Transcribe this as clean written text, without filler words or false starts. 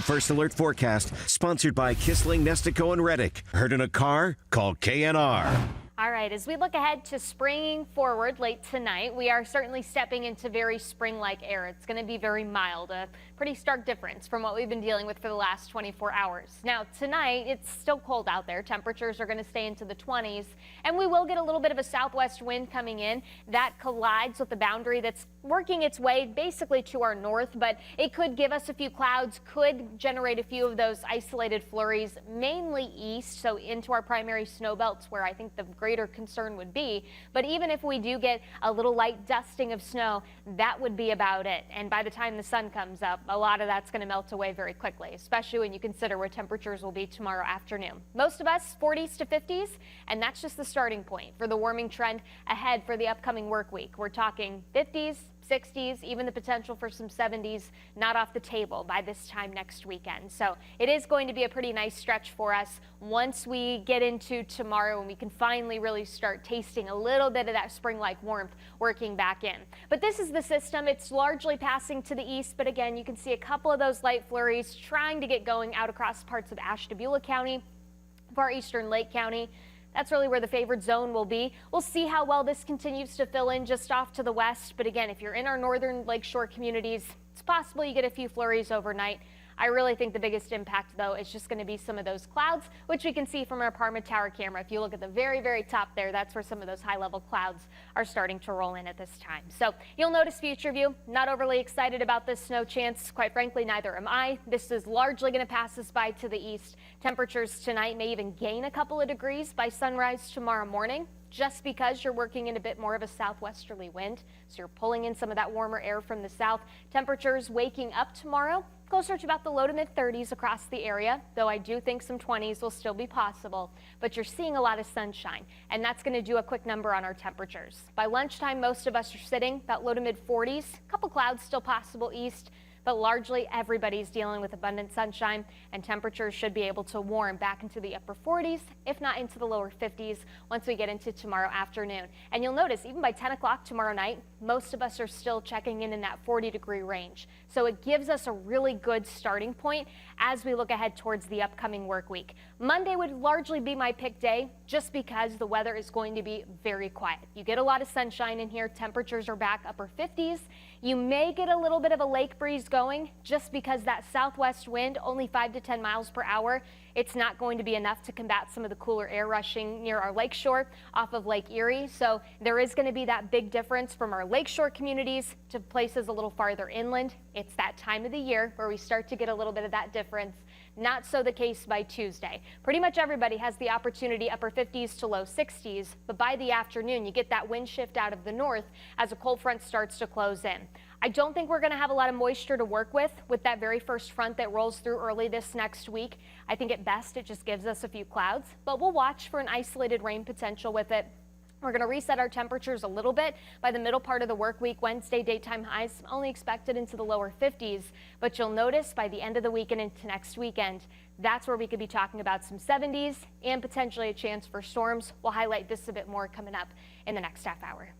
First Alert Forecast, sponsored by Kissling, Nestico, and Reddick. Heard in a car? Call KNR. All right, as we look ahead to springing forward late tonight, we are certainly stepping into very spring-like air. It's going to be very mild, a pretty stark difference from what we've been dealing with for the last 24 hours. Now, tonight, it's still cold out there. Temperatures are going to stay into the 20s, and we will get a little bit of a southwest wind coming in. That collides with the boundary that's working its way basically to our north, but it could give us a few clouds, could generate a few of those isolated flurries, mainly east, so into our primary snow belts where I think the greater concern would be. But even if we do get a little light dusting of snow, that would be about it. And by the time the sun comes up, a lot of that's going to melt away very quickly, especially when you consider where temperatures will be tomorrow afternoon. Most of us 40s to 50s, and that's just the starting point for the warming trend ahead for the upcoming work week. We're talking 50s, 60s, even the potential for some 70s not off the table by this time next weekend. So it is going to be a pretty nice stretch for us once we get into tomorrow and we can finally really start tasting a little bit of that spring-like warmth working back in. But this is the system. It's largely passing to the east, but again, you can see a couple of those light flurries trying to get going out across parts of Ashtabula County, far eastern Lake County. That's really where the favored zone will be. We'll see how well this continues to fill in just off to the west. But again, if you're in our northern lakeshore communities, it's possible you get a few flurries overnight. I really think the biggest impact, though, is just going to be some of those clouds, which we can see from our Parma Tower camera. If you look at the very, very top there, that's where some of those high-level clouds are starting to roll in at this time. So you'll notice future view, not overly excited about this snow chance. Quite frankly, neither am I. This is largely going to pass us by to the east. Temperatures tonight may even gain a couple of degrees by sunrise tomorrow morning, just because you're working in a bit more of a southwesterly wind. So you're pulling in some of that warmer air from the south. Temperatures waking up tomorrow closer to about the low to mid 30s across the area, though I do think some 20s will still be possible. But you're seeing a lot of sunshine, and that's going to do a quick number on our temperatures. By lunchtime, most of us are sitting about low to mid 40s. A couple clouds still possible east, but largely everybody's dealing with abundant sunshine, and temperatures should be able to warm back into the upper 40s, if not into the lower 50s, once we get into tomorrow afternoon. And you'll notice even by 10 o'clock tomorrow night, most of us are still checking in that 40-degree range. So it gives us a really good starting point as we look ahead towards the upcoming work week. Monday would largely be my pick day, just because the weather is going to be very quiet. You get a lot of sunshine in here. Temperatures are back upper 50s. You may get a little bit of a lake breeze going just because that southwest wind, only 5 to 10 miles per hour. It's not going to be enough to combat some of the cooler air rushing near our lakeshore off of Lake Erie. So there is going to be that big difference from our lakeshore communities to places a little farther inland. It's that time of the year where we start to get a little bit of that difference. Not so the case by Tuesday. Pretty much everybody has the opportunity upper 50s to low 60s, but by the afternoon you get that wind shift out of the north as a cold front starts to close in. I don't think we're going to have a lot of moisture to work with that very first front that rolls through early this next week. I think at best it just gives us a few clouds, but we'll watch for an isolated rain potential with it. We're going to reset our temperatures a little bit by the middle part of the work week. Wednesday daytime highs only expected into the lower 50s, but you'll notice by the end of the week and into next weekend, that's where we could be talking about some 70s and potentially a chance for storms. We'll highlight this a bit more coming up in the next half hour.